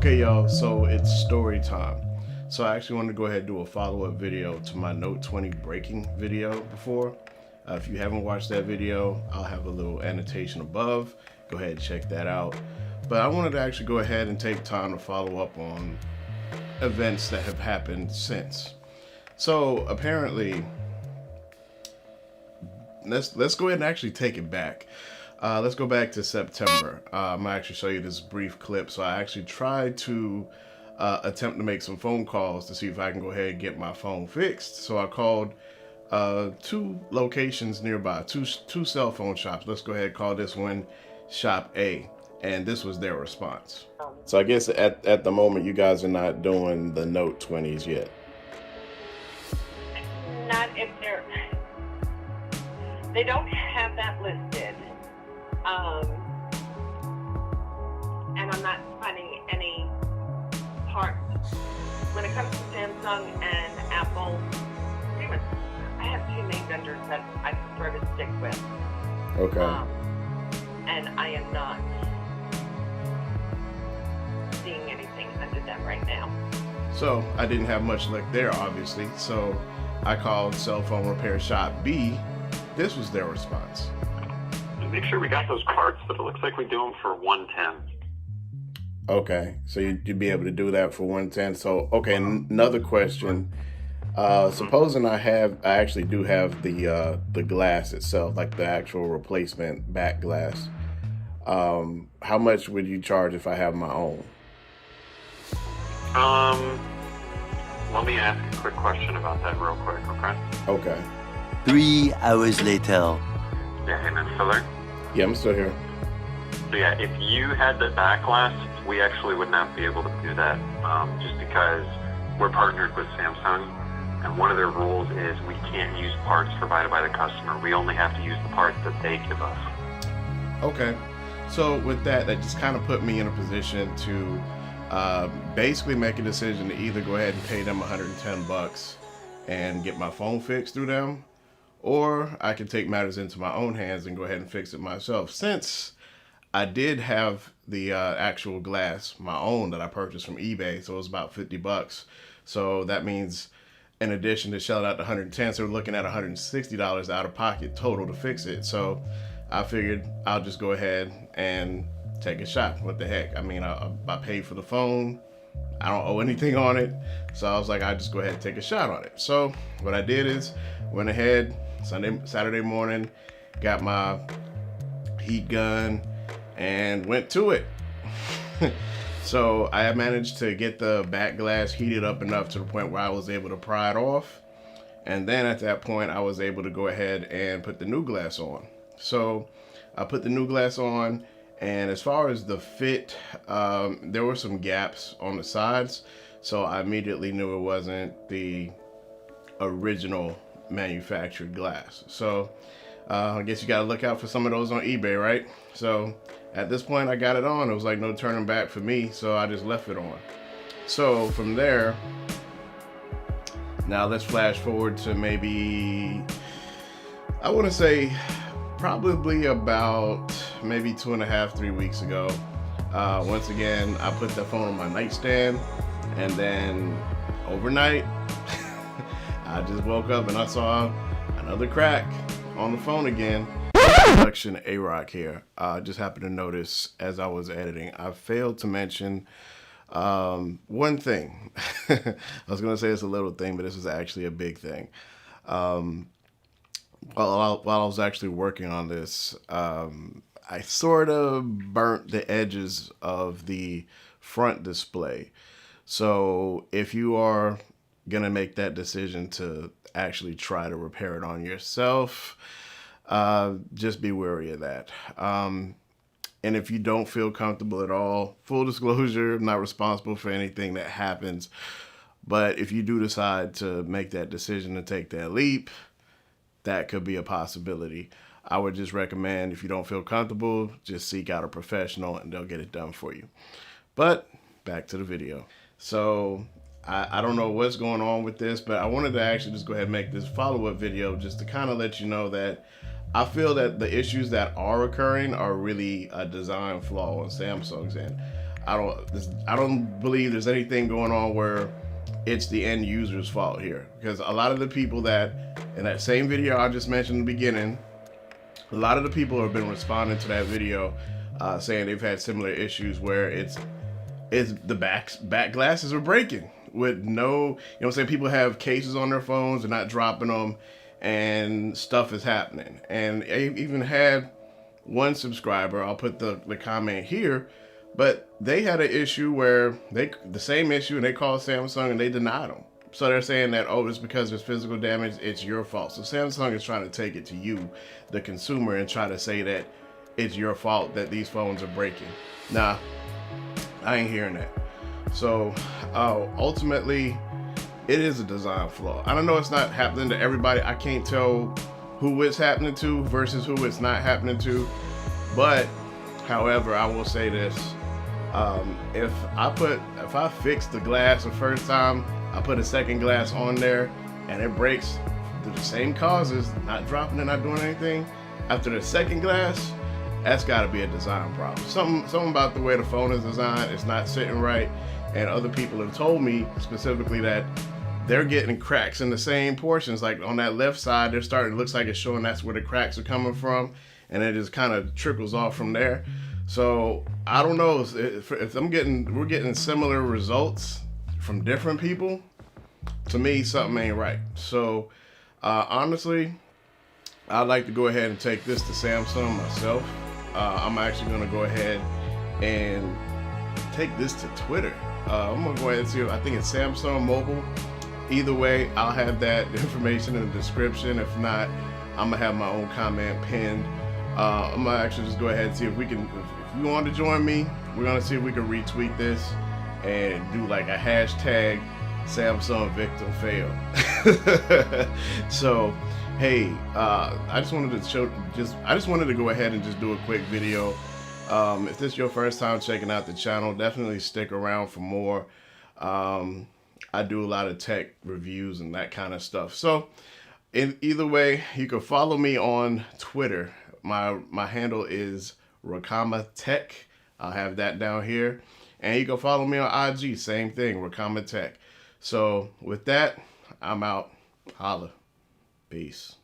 Okay, y'all, so it's story time. So I actually wanted to go ahead and do a follow-up video to my Note 20 breaking video before. If you haven't watched that video, I'll have a little annotation above. Go ahead and check that out. But I wanted to actually go ahead and take time to follow up on events that have happened since. So apparently, let's go ahead and actually take it back. Let's go back to September. I'm gonna actually show you this brief clip. So I actually tried to attempt to make some phone calls to see if I can go ahead and get my phone fixed. So I called two locations nearby, two cell phone shops. Let's go ahead and call this one Shop A, and this was their response. So I guess at the moment you guys are not doing the Note 20s yet. Not if they don't have that listed. And I'm not finding any parts. When it comes to Samsung and Apple, I have two main vendors that I prefer to stick with. Okay. And I am not seeing anything under them right now. So I didn't have much luck there, obviously. So I called cell phone repair shop B. This was their response. Make sure we got those parts, but it looks like we do them for $110. Okay, so you'd be able to do that for $110. So, okay, another question. Supposing I actually do have the glass itself, like the actual replacement back glass. How much would you charge if I have my own? Let me ask a quick question about that real quick, okay? Okay. 3 hours later. Yeah, hey man, still there? Yeah, I'm still here. So yeah, if you had the back glass, we actually would not be able to do that, just because we're partnered with Samsung, and one of their rules is we can't use parts provided by the customer. We only have to use the parts that they give us. Okay, so with that just kind of put me in a position to basically make a decision to either go ahead and pay them $110 and get my phone fixed through them, or I can take matters into my own hands and go ahead and fix it myself. Since I did have the actual glass, my own, that I purchased from eBay, so it was about $50. So that means in addition to shelling out the $110, so we're looking at $160 out of pocket total to fix it. So I figured I'll just go ahead and take a shot. What the heck? I mean, I paid for the phone. I don't owe anything on it. So I was like, I'll just go ahead and take a shot on it. So what I did is went ahead Saturday morning, got my heat gun and went to it. So I managed to get the back glass heated up enough to the point where I was able to pry it off. And then at that point, I was able to go ahead and put the new glass on. So I put the new glass on, and as far as the fit, there were some gaps on the sides. So I immediately knew it wasn't the original manufactured glass. So I guess you gotta look out for some of those on eBay, right? So at this point I got it on. It was like no turning back for me, so I just left it on. So from there, now let's flash forward to maybe, I want to say probably about maybe 2.5, 3 weeks ago. Once again, I put the phone on my nightstand, and then overnight I just woke up and I saw another crack on the phone again. Production A-Rock here. I just happened to notice as I was editing, I failed to mention one thing. I was gonna say it's a little thing, but this is actually a big thing. While I was actually working on this, I sort of burnt the edges of the front display. So if you are gonna make that decision to actually try to repair it on yourself, just be wary of that. And if you don't feel comfortable at all, full disclosure, I'm not responsible for anything that happens. But if you do decide to make that decision to take that leap, that could be a possibility. I would just recommend, if you don't feel comfortable, just seek out a professional and they'll get it done for you. But back to the video. So I don't know what's going on with this, but I wanted to actually just go ahead and make this follow-up video just to kind of let you know that I feel that the issues that are occurring are really a design flaw on Samsung's end. I don't believe there's anything going on where it's the end user's fault here, because a lot of the people that in that same video I just mentioned in the beginning, a lot of the people have been responding to that video saying they've had similar issues where it's the back glasses are breaking with no, you know what I'm saying, people have cases on their phones, they're not dropping them, and stuff is happening. And I even had one subscriber, I'll put the comment here, but they had an issue where the same issue, and they called Samsung and they denied them. So they're saying that, oh, it's because there's physical damage, it's your fault. So Samsung is trying to take it to you, the consumer, and try to say that it's your fault that these phones are breaking. Nah, I ain't hearing that. So ultimately, it is a design flaw. I don't know, it's not happening to everybody. I can't tell who it's happening to versus who it's not happening to. But, however, I will say this. If I fix the glass the first time, I put a second glass on there, and it breaks through the same causes, not dropping and not doing anything, after the second glass, that's gotta be a design problem. Something about the way the phone is designed, it's not sitting right. And other people have told me specifically that they're getting cracks in the same portions. Like on that left side, they're starting, it looks like it's showing that's where the cracks are coming from, and it just kind of trickles off from there. So I don't know if we're getting similar results from different people. To me, something ain't right. So honestly, I'd like to go ahead and take this to Samsung myself. I'm actually gonna go ahead and take this to Twitter. I'm gonna go ahead and see, I think it's Samsung Mobile. Either way, I'll have that information in the description. If not, I'm gonna have my own comment pinned. I'm gonna actually just go ahead and see if we can, if you want to join me, we're gonna see if we can retweet this and do like a hashtag Samsung victim fail. So, hey, I just wanted to go ahead and just do a quick video. If this is your first time checking out the channel, definitely stick around for more. I do a lot of tech reviews and that kind of stuff. So either way, you can follow me on Twitter. My handle is Rakama Tech. I'll have that down here. And you can follow me on IG, same thing, Rakama Tech. So with that, I'm out. Holla. Peace.